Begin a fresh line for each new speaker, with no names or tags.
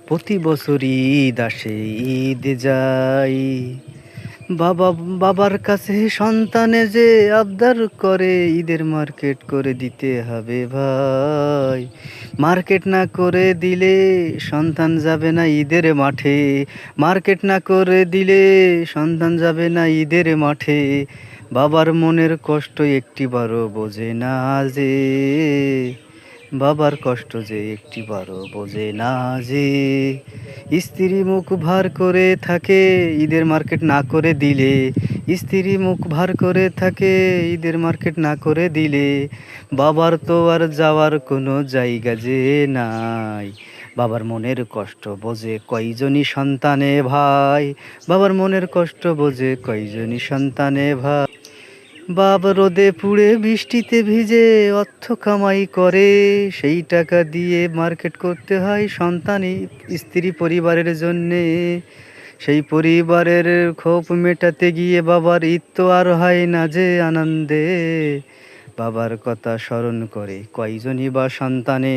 প্রতি বছর ঈদ আসে, ঈদ যাই বাবা, বাবার কাছে সন্তানে যে আবদার করে, ঈদের মার্কেট করে দিতে হবে ভাই। মার্কেট না করে দিলে সন্তান যাবে না ঈদের মাঠে। মার্কেট না করে দিলে সন্তান যাবে না ঈদের মাঠে। বাবার মনের কষ্ট একটিবারও বোঝে না যে, বাবার কষ্ট যে একটিবারও বোঝে না যে। স্ত্রী মুখ ভার করে থাকে ঈদের মার্কেট না করে দিলে। স্ত্রী মুখ ভার করে থাকে ঈদের মার্কেট না করে দিলে। বাবার তো আর যাওয়ার কোনো জায়গা যে নাই। বাবার মনের কষ্ট বোঝে কয়জনই সন্তানে ভাই। বাবার মনের কষ্ট বোঝে কয়জনই সন্তানে ভাই। বাপ রোদে পুড়ে বৃষ্টিতে ভিজে অর্থ কামাই করে, সেই টাকা দিয়ে মার্কেট করতে হয় সন্তানই স্ত্রী পরিবারের জন্যে। সেই পরিবারের ক্ষোভ মেটাতে গিয়ে বাবার ঈদ তো আর হয় না যে আনন্দে। বাবার কথা স্মরণ করে কয়জনই বা সন্তানে